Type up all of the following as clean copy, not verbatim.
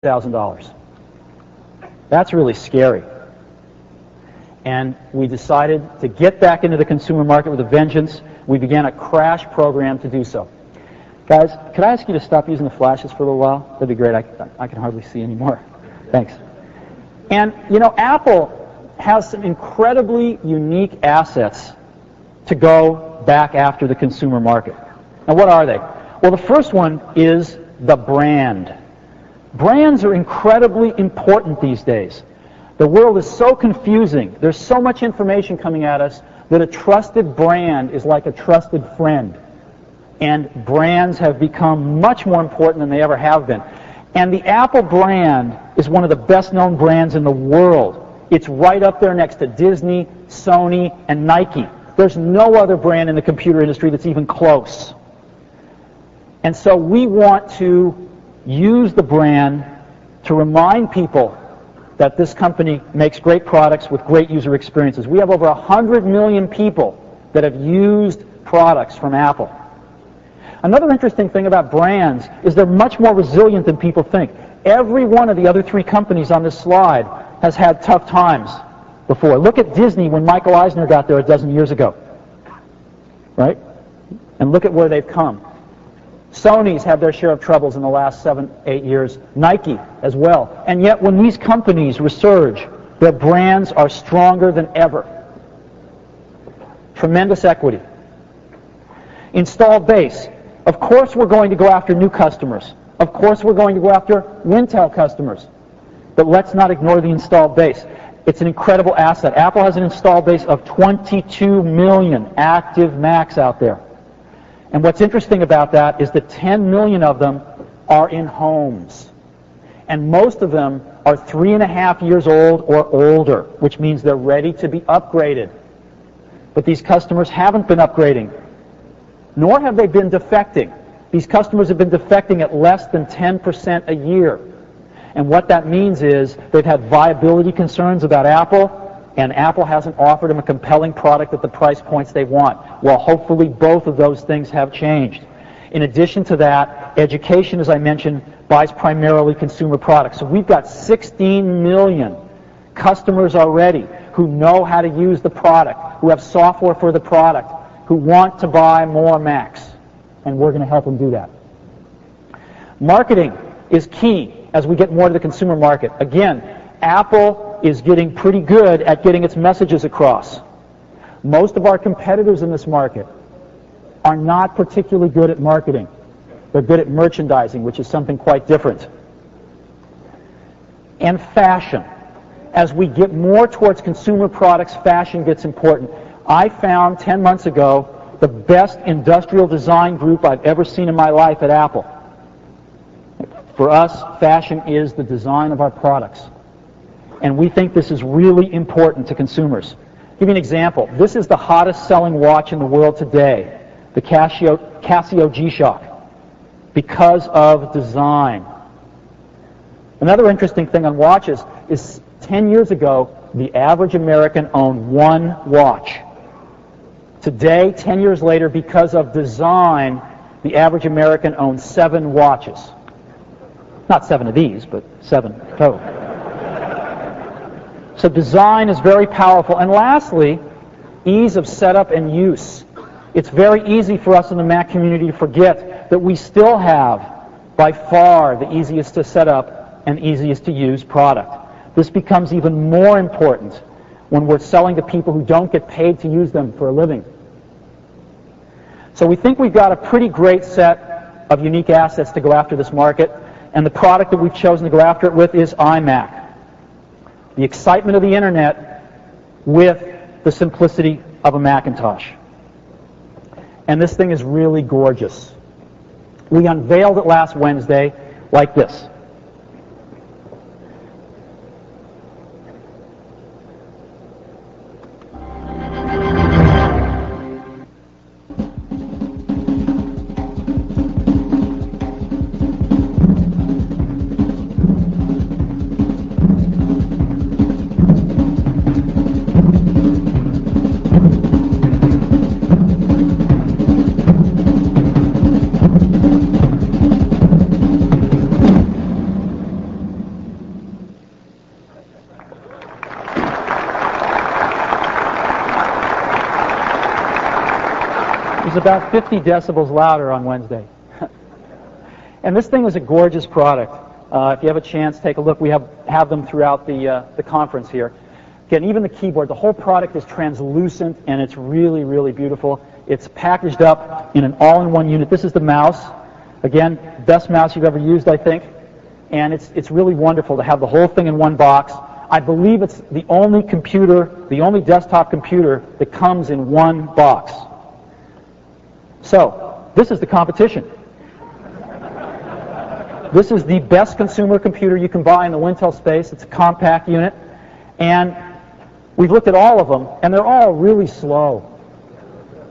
$1,000. That's really scary. And we decided to get back into the consumer market with a vengeance. We began a crash program to do so. Guys, could I ask you to stop using the flashes for a little while? That'd be great. I can hardly see anymore. Thanks. And, you know, Apple has some incredibly unique assets to go back after the consumer market. Now, what are they? Well, the first one is the brand. Brands are incredibly important these days. The world is so confusing. There's so much information coming at us that a trusted brand is like a trusted friend. And brands have become much more important than they ever have been. And the Apple brand is one of the best-known brands in the world. It's right up there next to Disney, Sony, and Nike. There's no other brand in the computer industry that's even close. And so we want to use the brand to remind people that this company makes great products with great user experiences. We have over 100 million people that have used products from Apple. Another interesting thing about brands is they're much more resilient than people think. Every one of the other three companies on this slide has had tough times before. Look at Disney when Michael Eisner got there a dozen years ago, right? And look at where they've come. Sony's had their share of troubles in the last 7, 8 years. Nike as well. And yet when these companies resurge, their brands are stronger than ever. Tremendous equity. Installed base. Of course we're going to go after new customers. Of course we're going to go after Wintel customers. But let's not ignore the installed base. It's an incredible asset. Apple has an installed base of 22 million active Macs out there. And what's interesting about that is that 10 million of them are in homes. And most of them are 3.5 years old or older, which means they're ready to be upgraded. But these customers haven't been upgrading, nor have they been defecting. These customers have been defecting at less than 10% a year. And what that means is they've had viability concerns about Apple, and Apple hasn't offered them a compelling product at the price points they want. Well, hopefully both of those things have changed. In addition to that, education, as I mentioned, buys primarily consumer products. So we've got 16 million customers already who know how to use the product, who have software for the product, who want to buy more Macs. And we're going to help them do that. Marketing is key as we get more to the consumer market. Again, Apple is getting pretty good at getting its messages across. Most of our competitors in this market are not particularly good at marketing. They're good at merchandising, which is something quite different. And fashion. As we get more towards consumer products, fashion gets important. I found 10 months ago the best industrial design group I've ever seen in my life at Apple. For us, fashion is the design of our products. And we think this is really important to consumers. I'll give you an example. This is the hottest selling watch in the world today, the Casio G-Shock, because of design. Another interesting thing on watches is 10 years ago, the average American owned one watch. Today, 10 years later, because of design, the average American owns 7 watches. Not 7 of these, but 7 total. So design is very powerful. And lastly, ease of setup and use. It's very easy for us in the Mac community to forget that we still have, by far, the easiest to set up and easiest to use product. This becomes even more important when we're selling to people who don't get paid to use them for a living. So we think we've got a pretty great set of unique assets to go after this market, and the product that we've chosen to go after it with is iMac. The excitement of the internet with the simplicity of a Macintosh. And this thing is really gorgeous. We unveiled it last Wednesday like this. was about 50 decibels louder on Wednesday. And this thing is a gorgeous product. If you have a chance, take a look. We have them throughout the conference here. Again, even the keyboard, the whole product is translucent, and it's really, really beautiful. It's packaged up in an all-in-one unit. This is the mouse. Again, best mouse you've ever used, I think. And it's really wonderful to have the whole thing in one box. I believe it's the only computer, the only desktop computer that comes in one box. So, this is the competition. This is the best consumer computer you can buy in the Wintel space. It's a compact unit. And we've looked at all of them, and they're all really slow.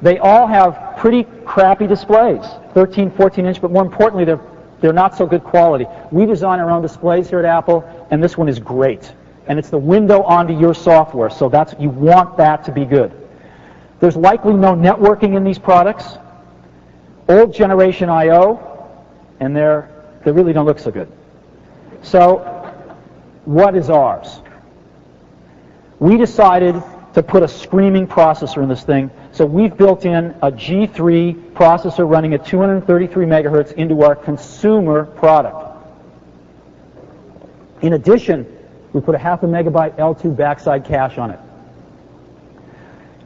They all have pretty crappy displays, 13, 14-inch, but more importantly, they're not so good quality. We design our own displays here at Apple, and this one is great. And it's the window onto your software, so you want that to be good. There's likely no networking in these products. Old generation I/O, and they really don't look so good. So, what is ours? We decided to put a screaming processor in this thing, so we've built in a G3 processor running at 233 megahertz into our consumer product. In addition, we put a 0.5 megabyte L2 backside cache on it.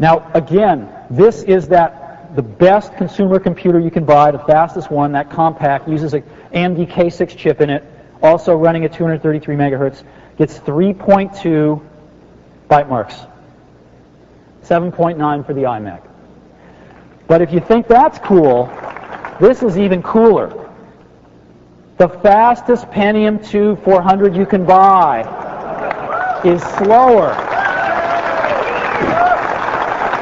Now, again, this is the best consumer computer you can buy, the fastest one, that compact, uses an AMD K6 chip in it, also running at 233 megahertz, gets 3.2 byte marks, 7.9 for the iMac. But if you think that's cool, this is even cooler. The fastest Pentium 2 400 you can buy is slower.